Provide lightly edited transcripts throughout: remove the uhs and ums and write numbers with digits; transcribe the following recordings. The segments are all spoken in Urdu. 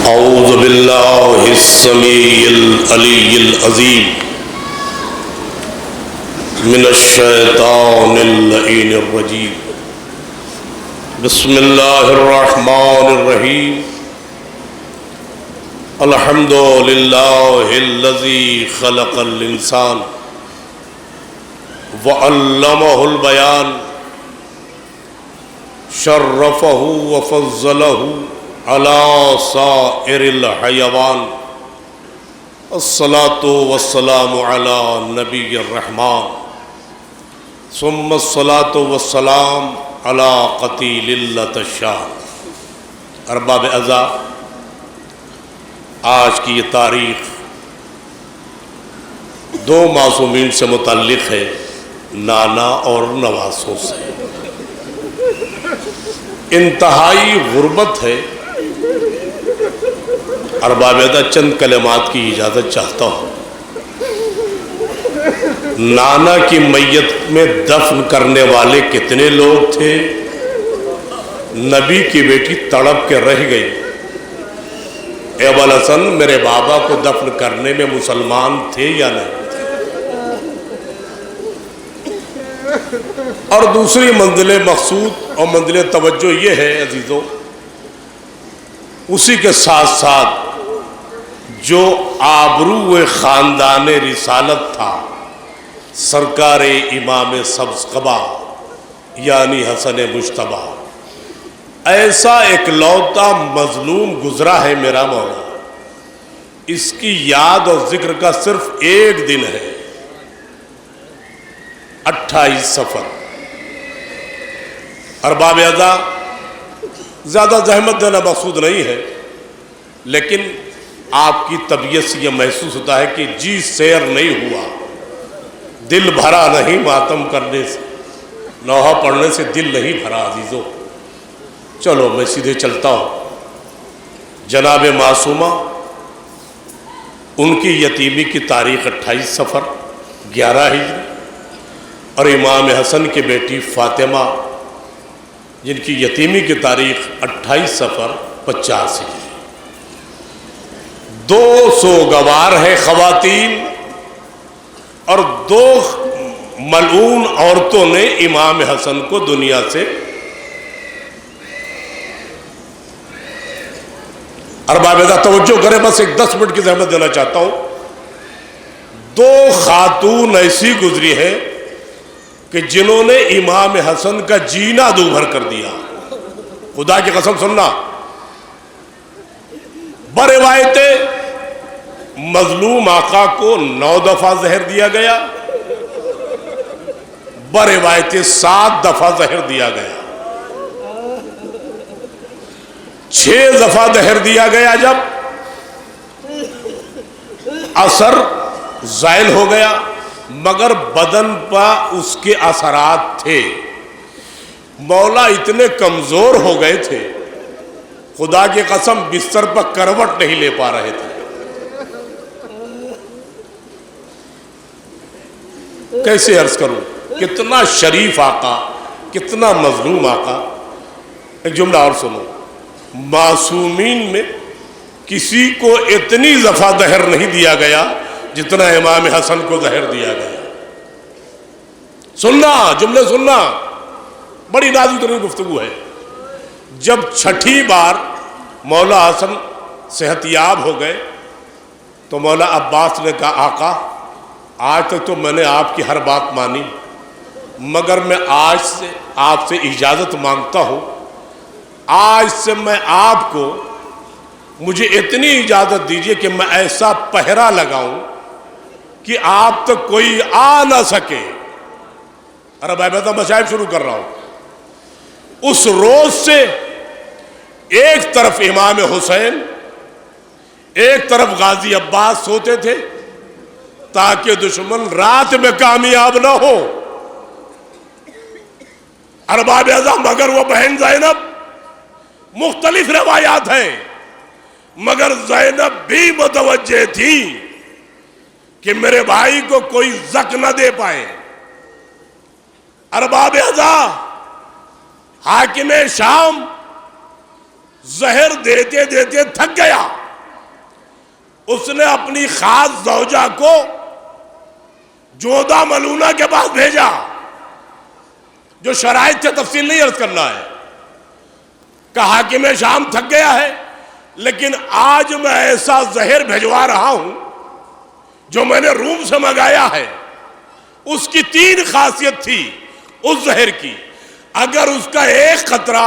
اعوذ باللہ السمیع العلی العظیم من الشیطان اللعین الرجیم بسم اللہ الرحمن الرحیم الحمد للہ الذی خلق الانسان وعلمہ البیان شرفہ وفضلہ علی سائر الحیوان الصلاة والسلام علی نبی الرحمن ثم الصلاة والسلام علی قتیل اللتشان۔ ارباب اعضا، آج کی یہ تاریخ دو معصومین سے متعلق ہے، نانا اور نواسوں سے۔ انتہائی غربت ہے۔ ارباب اعضا، چند کلمات کی اجازت چاہتا ہوں۔ نانا کی میت میں دفن کرنے والے کتنے لوگ تھے؟ نبی کی بیٹی تڑپ کے رہ گئی، اے ابوالحسن میرے بابا کو دفن کرنے میں مسلمان تھے یا نہیں؟ اور دوسری منزل مقصود اور منزل توجہ یہ ہے عزیزو، اسی کے ساتھ ساتھ جو آبرو خاندان رسالت تھا، سرکار امام سبز قبا یعنی حسن مجتبی، ایسا اکلوتا مظلوم گزرا ہے میرا مولا، اس کی یاد اور ذکر کا صرف ایک دن ہے، 28 صفر۔ ارباب اعضا، زیادہ زحمت دینا مقصود نہیں ہے، لیکن آپ کی طبیعت سے یہ محسوس ہوتا ہے کہ جی سیر نہیں ہوا، دل بھرا نہیں ماتم کرنے سے، نوحہ پڑھنے سے دل نہیں بھرا عزیزو۔ چلو میں سیدھے چلتا ہوں۔ جناب معصومہ، ان کی یتیمی کی تاریخ 28 صفر 11 ہجری، اور امام حسن کی بیٹی فاطمہ جن کی یتیمی کی تاریخ 28 صفر 50 ہجری۔ 200 گوار ہے خواتین، اور 2 ملعون عورتوں نے امام حسن کو دنیا سے۔ ارباب اعضا توجہ کریں، بس ایک 10 منٹ کی زحمت دینا چاہتا ہوں۔ 2 خاتون ایسی گزری ہیں کہ جنہوں نے امام حسن کا جینا دوبھر کر دیا۔ خدا کی قسم سننا، بروایت مظلوم آقا کو 9 دفعہ زہر دیا گیا، بروایت 7 دفعہ زہر دیا گیا، 6 دفعہ زہر دیا گیا جب اثر زائل ہو گیا، مگر بدن پر اس کے اثرات تھے۔ مولا اتنے کمزور ہو گئے تھے، خدا کی قسم بستر پر کروٹ نہیں لے پا رہے تھے۔ کیسے عرض کروں، کتنا شریف آقا، کتنا مظلوم آقا۔ ایک جملہ اور سنو، معصومین میں کسی کو اتنی دفعہ زہر نہیں دیا گیا جتنا امام حسن کو زہر دیا گیا۔ سننا، جملے سننا، بڑی نازک ترین گفتگو ہے۔ جب 6ٹھی بار مولا حسن صحت یاب ہو گئے تو مولا عباس نے کہا آقا آج تک تو میں نے آپ کی ہر بات مانی، مگر میں آج سے آپ سے اجازت مانگتا ہوں، آج سے میں آپ کو مجھے اتنی اجازت دیجئے کہ میں ایسا پہرا لگاؤں کہ آپ تک کوئی آ نہ سکے۔ ارباب اعضا، مصائب شروع کر رہا ہوں۔ اس روز سے ایک طرف امام حسین، ایک طرف غازی عباس سوتے تھے تاکہ دشمن رات میں کامیاب نہ ہو۔ ارباب اعضا، مگر وہ بہن زینب، مختلف روایات ہیں، مگر زینب بھی متوجہ تھی کہ میرے بھائی کو کوئی زک نہ دے پائے۔ ارباب اعضا، حاکم شام زہر دیتے دیتے تھک گیا، اس نے اپنی خاص زوجہ کو جودہ ملونہ کے پاس بھیجا، جو شرائط سے تفصیل نہیں عرض کرنا ہے، کہا کہ میں شام تھک گیا ہے، لیکن آج میں ایسا زہر بھیجوا رہا ہوں جو میں نے روم سے منگایا ہے۔ اس کی 3 خاصیت تھی اس زہر کی، اگر اس کا ایک قطرہ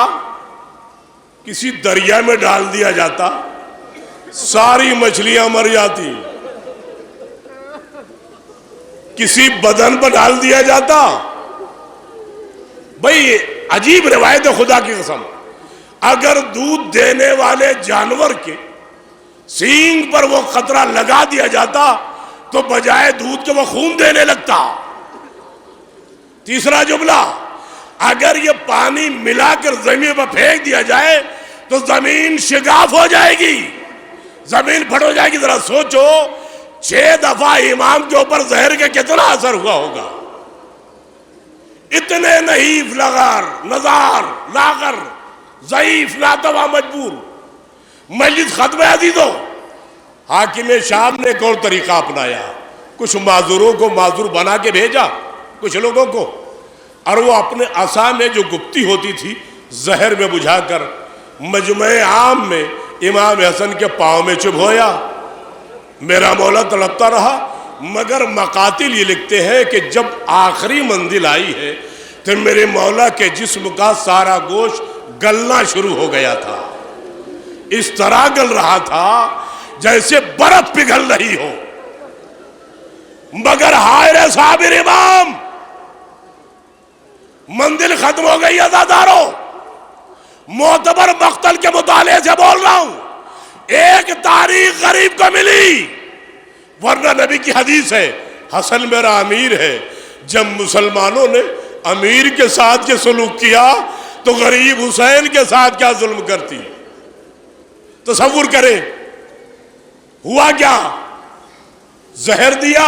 کسی دریا میں ڈال دیا جاتا ساری مچھلیاں مر جاتی، کسی بدن پر ڈال دیا جاتا، بھئی عجیب روایت ہے خدا کی قسم، اگر دودھ دینے والے جانور کے سینگ پر وہ قطرہ لگا دیا جاتا تو بجائے دودھ کے وہ خون دینے لگتا۔ تیسرا جملہ، اگر یہ پانی ملا کر زمین پر پھینک دیا جائے تو زمین شگاف ہو جائے گی، زمین پھٹ ہو جائے گی۔ ذرا سوچو 6 دفعہ امام کے اوپر زہر کے کتنا اثر ہوا ہوگا۔ اتنے نحیف لغار نزار لاغر ضعیف ناتواں مجبور، مجلس ختم ہے عزیزو۔ حاکم شام نے ایک اور طریقہ اپنایا، کچھ معذوروں کو معذور بنا کے بھیجا کچھ لوگوں کو، اور وہ اپنے عصا میں جو گپتی ہوتی تھی زہر میں بجھا کر مجمع عام میں امام حسن کے پاؤں میں چبھویا۔ میرا مولا تڑپتا رہا، مگر مقاتل یہ لکھتے ہیں کہ جب آخری منزل آئی ہے تو میرے مولا کے جسم کا سارا گوشت گلنا شروع ہو گیا تھا، اس طرح گل رہا تھا جیسے برف پگھل رہی ہو۔ مگر ہائے صابر امام، منزل ختم ہو گئی عزادارو، معتبر مقتل کے مطالعے سے بول رہا ہوں، ایک تاریخ غریب کو ملی، ورنہ نبی کی حدیث ہے حسن میرا امیر ہے۔ جب مسلمانوں نے امیر کے ساتھ یہ سلوک کیا تو غریب حسین کے ساتھ کیا ظلم کرتی۔ تصور کریں ہوا کیا، زہر دیا،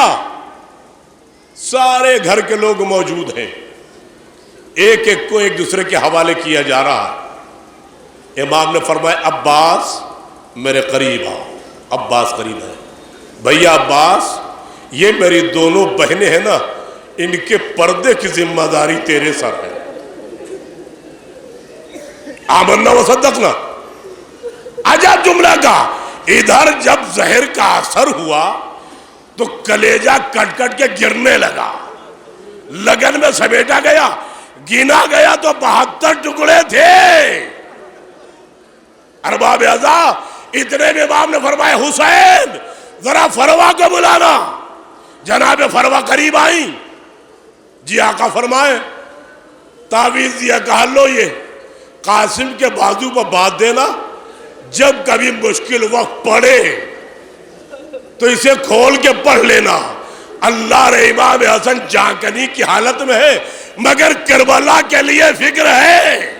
سارے گھر کے لوگ موجود ہیں، ایک ایک کو ایک دوسرے کے حوالے کیا جا رہا ہے۔ امام نے فرمایا عباس میرے قریب آؤ۔ عباس قریب ہے، بھیا عباس یہ میری دونوں بہنیں ہیں نا، ان کے پردے کی ذمہ داری تیرے سر ہے۔ آمنا و صدقنا، عجب جملہ کا۔ ادھر جب زہر کا اثر ہوا تو کلیجہ کٹ کٹ کے گرنے لگا، لگن میں سمیٹا گیا، گنا گیا تو 72 ٹکڑے تھے۔ ارباب اعضا، اتنے میں امام نے فرمایا حسین ذرا فروا کو بلانا۔ جناب فروا قریب آئیں، جی آقا فرمائے، تعویذ دیا، کہا لو یہ قاسم کے بازو پر بات دینا، جب کبھی مشکل وقت پڑے تو اسے کھول کے پڑھ لینا۔ اللہ رے امام حسن جانکنی کی حالت میں ہے، مگر کربلا کے لیے فکر ہے،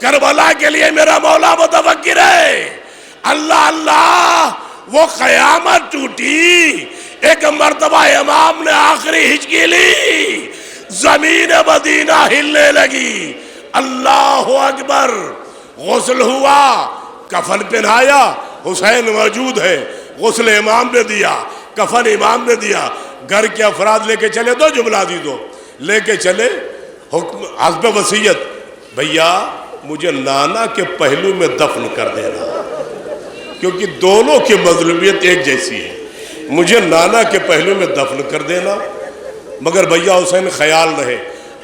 کربلا کے لیے میرا مولا متفکر ہے۔ اللہ اللہ، وہ قیامت ٹوٹی، ایک مرتبہ امام نے آخری ہچکی لی، زمین مدینہ ہلنے لگی۔ اللہ اکبر، غسل ہوا، کفن پہنایا، حسین موجود ہے، غسل امام نے دیا، کفن امام نے دیا، گھر کے افراد لے کے چلے، 2 جملہ دیدو لے کے چلے، حکم حسب وصیت، بھیا مجھے نانا کے پہلو میں دفن کر دینا، کیونکہ دونوں کی مظلومیت ایک جیسی ہے، مجھے نانا کے پہلو میں دفن کر دینا، مگر بھیا حسین خیال رہے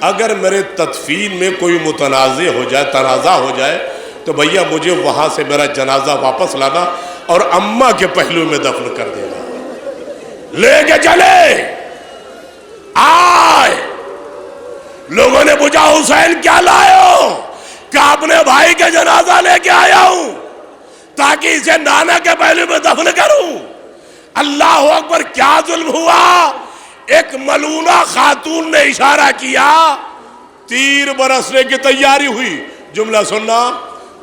اگر میرے تدفین میں کوئی متنازع ہو جائے، تنازع ہو جائے تو بھیا مجھے وہاں سے میرا جنازہ واپس لانا اور اماں کے پہلو میں دفن کر دینا۔ لے کے چلے، آئے، لوگوں نے پوچھا حسین کیا لائے ہو؟ کہ اپنے بھائی کے جنازہ لے کے آیا ہوں تاکہ اسے نانا کے پہلو میں دفن کروں۔ اللہ اکبر، کیا ظلم ہوا۔ ایک ملونہ خاتون نے اشارہ کیا، تیر برسنے کی تیاری ہوئی۔ جملہ سننا،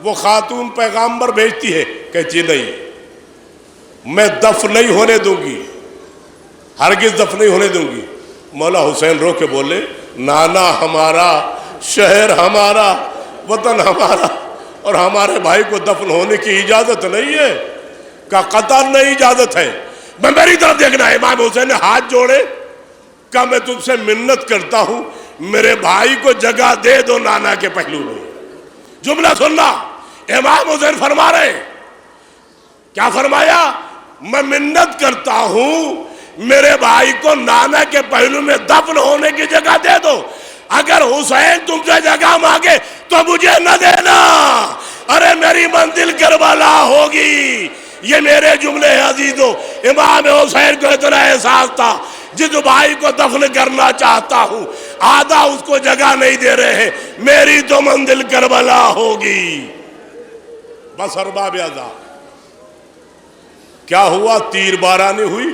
وہ خاتون پیغامبر بھیجتی ہے، کہتی نہیں میں دفن نہیں ہونے دوں گی، ہرگز دفن نہیں ہونے دوں گی۔ مولا حسین رو کے بولے، نانا ہمارا، شہر ہمارا، وطن ہمارا، اور ہمارے بھائی کو دفن ہونے کی اجازت نہیں ہے؟ کہا قطعاً نہیں اجازت ہے۔ میں میری طرف دیکھنا ہے۔ امام حسین نے ہاتھ جوڑے، کہا میں تم سے منت کرتا ہوں میرے بھائی کو جگہ دے دو نانا کے پہلو میں۔ جملہ سننا، امام حسین فرما رہے ہیں، کیا فرمایا؟ میں منت کرتا ہوں میرے بھائی کو نانا کے پہلو میں دفن ہونے کی جگہ دے دو۔ اگر حسین تم سے جگہ مانگے تو مجھے نہ دینا، ارے میری منزل کربلا ہوگی۔ یہ میرے جملے ہیں عزیزو۔ امام حسین کو اتنا احساس تھا جس بھائی کو دفن کرنا چاہتا ہوں آدھا اس کو جگہ نہیں دے رہے ہیں، میری تو منزل کربلا ہوگی۔ بس ارباب عذاب کیا ہوا؟ تیر بارانی ہوئی،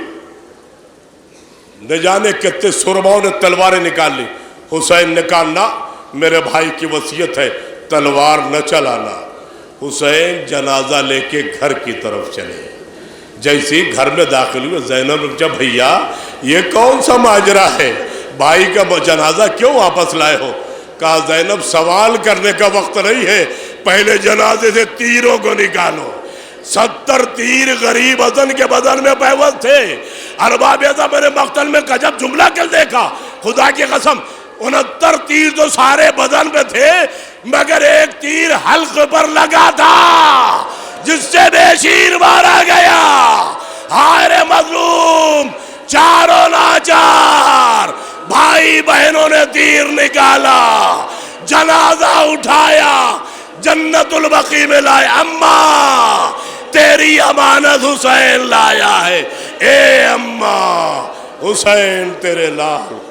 نہ جانے کتنے سرباؤں نے تلواریں نکال لی۔ حسین نے کہا نہ، میرے بھائی کی وصیت ہے تلوار نہ چلانا۔ حسین جنازہ لے کے گھر کی طرف چلے۔ جیسے ہی گھر میں داخل ہوئے، زینب نے پوچھا بھیا یہ کون سا ماجرا ہے؟ بھائی کا جنازہ کیوں واپس لائے ہو؟ کہا زینب سوال کرنے کا وقت نہیں ہے، پہلے جنازے سے تیروں کو نکالو۔ 70 تیر غریب حسن کے بدن میں پیوست تھے۔ ارباب عزت میں نے مقتل میں گجب جملہ کل دیکھا، خدا کی قسم 69 تیر تو سارے بدن پہ تھے، مگر ایک تیر حلق پر لگا تھا جس سے بے شیر مارا گیا۔ ہائے مظلوم، چاروں ناچار بھائی بہنوں نے تیر نکالا، جنازہ اٹھایا، جنت البقیع میں لائے۔ اماں تیری امانت حسین لایا ہے، اے اماں حسین تیرے لال